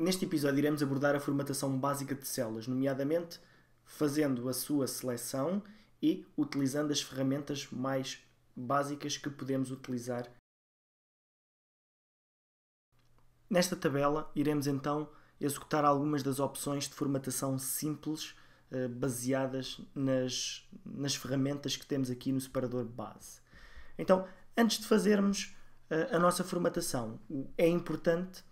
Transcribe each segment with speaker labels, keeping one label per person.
Speaker 1: Neste episódio iremos abordar a formatação básica de células, nomeadamente fazendo a sua seleção e utilizando as ferramentas mais básicas que podemos utilizar. Nesta tabela iremos então executar algumas das opções de formatação simples baseadas nas ferramentas que temos aqui no separador base. Então, antes de fazermos a nossa formatação, é importante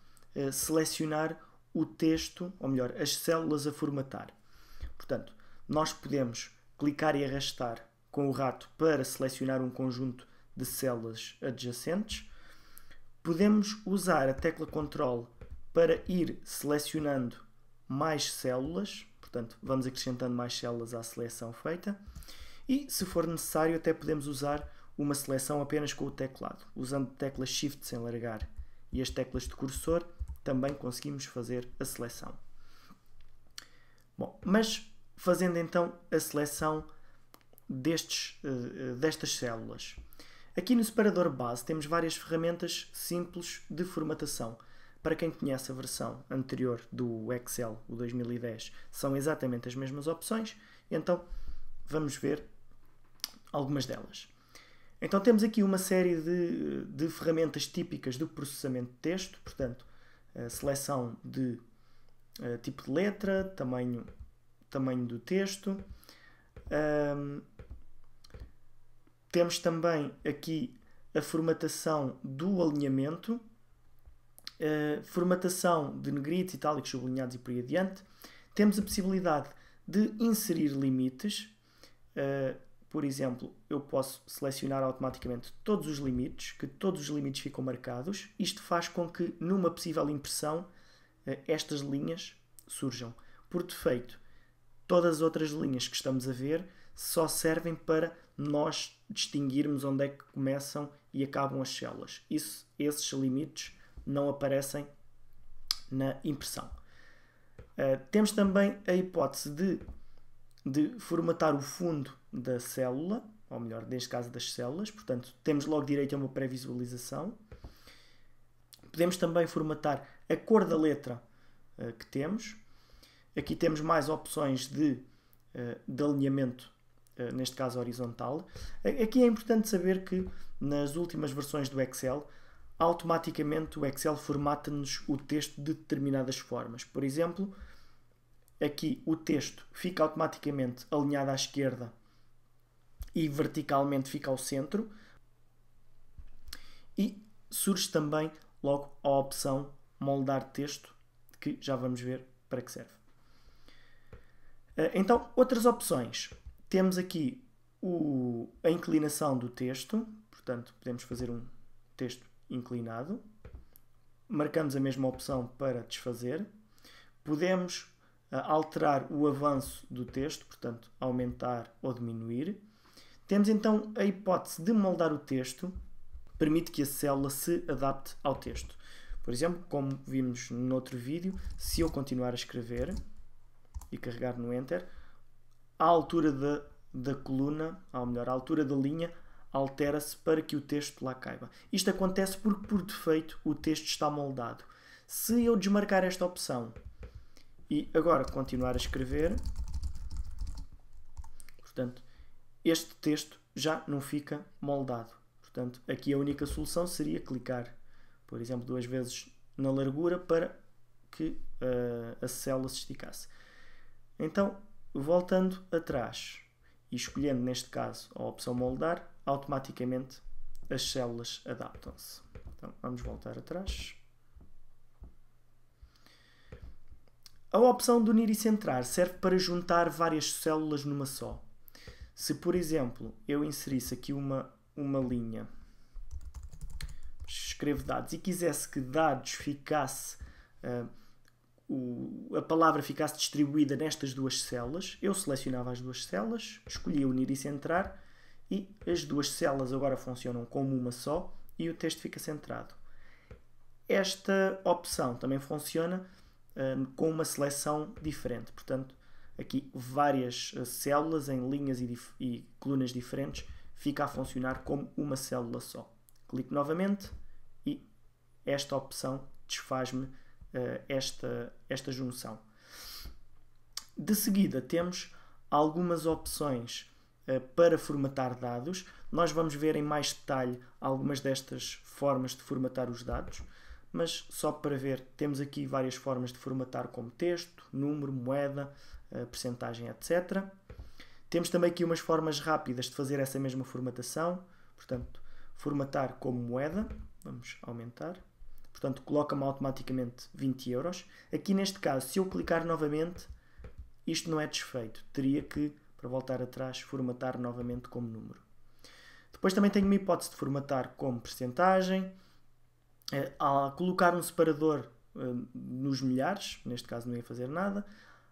Speaker 1: selecionar o texto, ou melhor, as células a formatar. Portanto, nós podemos clicar e arrastar com o rato para selecionar um conjunto de células adjacentes. Podemos usar a tecla Ctrl para ir selecionando mais células, portanto, vamos acrescentando mais células à seleção feita. E, se for necessário, até podemos usar uma seleção apenas com o teclado. Usando a tecla Shift sem largar e as teclas de cursor, também conseguimos fazer a seleção. Bom, mas fazendo então a seleção destas células. Aqui no separador base temos várias ferramentas simples de formatação. Para quem conhece a versão anterior do Excel, o 2010, são exatamente as mesmas opções, então vamos ver algumas delas. Então temos aqui uma série de ferramentas típicas do processamento de texto, portanto, a seleção de tipo de letra, tamanho do texto. Temos também aqui a formatação do alinhamento, formatação de negritos, itálicos, sublinhados e por aí adiante. Temos a possibilidade de inserir limites. Por exemplo, eu posso selecionar automaticamente todos os limites, que todos os limites ficam marcados. Isto faz com que, numa possível impressão, estas linhas surjam. Por defeito, todas as outras linhas que estamos a ver só servem para nós distinguirmos onde é que começam e acabam as células. Esses limites não aparecem na impressão. Temos também a hipótese de formatar o fundo da célula, ou melhor, neste caso das células, portanto, temos logo direito a uma pré-visualização. Podemos também formatar a cor da letra que temos. Aqui temos mais opções de alinhamento, neste caso horizontal. Aqui é importante saber que nas últimas versões do Excel, automaticamente o Excel formata-nos o texto de determinadas formas. Por exemplo, aqui o texto fica automaticamente alinhado à esquerda e verticalmente fica ao centro. E surge também logo a opção moldar texto, que já vamos ver para que serve. Então, outras opções. Temos aqui a inclinação do texto, portanto, podemos fazer um texto inclinado. Marcamos a mesma opção para desfazer. Podemos alterar o avanço do texto, portanto, aumentar ou diminuir. Temos então a hipótese de moldar o texto, permite que a célula se adapte ao texto. Por exemplo, como vimos no outro vídeo, se eu continuar a escrever e carregar no Enter, a altura da coluna, ou melhor, a altura da linha, altera-se para que o texto lá caiba. Isto acontece porque, por defeito, o texto está moldado. Se eu desmarcar esta opção e agora continuar a escrever, portanto, este texto já não fica moldado. Portanto, aqui a única solução seria clicar, por exemplo, 2 vezes na largura para que a célula se esticasse. Então, voltando atrás e escolhendo, neste caso, a opção moldar, automaticamente as células adaptam-se. Então, vamos voltar atrás. A opção de unir e centrar serve para juntar várias células numa só. Se, por exemplo, eu inserisse aqui uma linha, escrevo dados e quisesse que dados ficasse, a palavra ficasse distribuída nestas duas células, eu selecionava as duas células, escolhia unir e centrar e as duas células agora funcionam como uma só e o texto fica centrado. Esta opção também funciona com uma seleção diferente, portanto, aqui várias células em linhas e colunas diferentes fica a funcionar como uma célula só. Clico novamente e esta opção desfaz-me esta junção. De seguida temos algumas opções para formatar dados. Nós vamos ver em mais detalhe algumas destas formas de formatar os dados, mas só para ver, temos aqui várias formas de formatar, como texto, número, moeda, percentagem, etc. Temos também aqui umas formas rápidas de fazer essa mesma formatação. Portanto, formatar como moeda, vamos aumentar. Portanto, coloca-me automaticamente 20 euros. Aqui neste caso, se eu clicar novamente, isto não é desfeito. Teria que, para voltar atrás, formatar novamente como número. Depois também tenho uma hipótese de formatar como percentagem. Ao colocar um separador nos milhares, neste caso não ia fazer nada.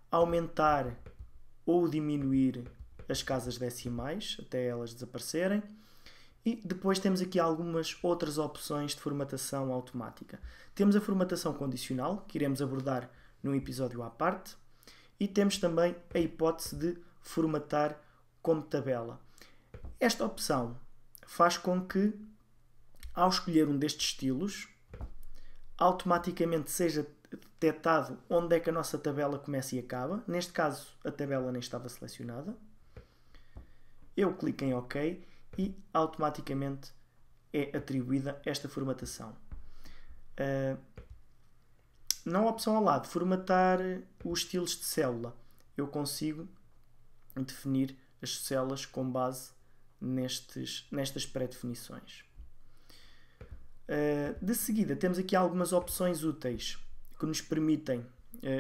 Speaker 1: Aumentar ou diminuir as casas decimais, até elas desaparecerem. E depois temos aqui algumas outras opções de formatação automática. Temos a formatação condicional, que iremos abordar num episódio à parte. E temos também a hipótese de formatar como tabela. Esta opção faz com que, ao escolher um destes estilos, automaticamente seja detectado onde é que a nossa tabela começa e acaba. Neste caso, a tabela nem estava selecionada. Eu clico em OK e automaticamente é atribuída esta formatação. Na opção ao lado, formatar os estilos de célula, eu consigo definir as células com base nestas pré-definições. De seguida, temos aqui algumas opções úteis que nos permitem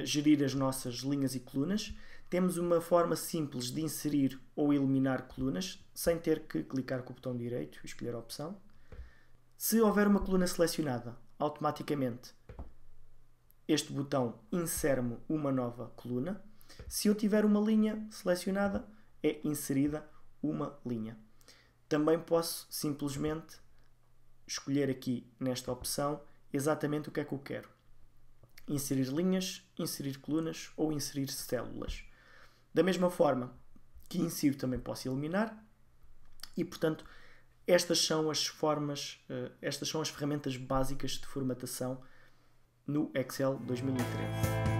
Speaker 1: gerir as nossas linhas e colunas. Temos uma forma simples de inserir ou eliminar colunas, sem ter que clicar com o botão direito e escolher a opção. Se houver uma coluna selecionada, automaticamente este botão insere-me uma nova coluna. Se eu tiver uma linha selecionada, é inserida uma linha. Também posso simplesmente escolher aqui nesta opção exatamente o que é que eu quero. Inserir linhas, inserir colunas ou inserir células. Da mesma forma que insiro, também posso eliminar. E, portanto, estas são as ferramentas básicas de formatação no Excel 2013.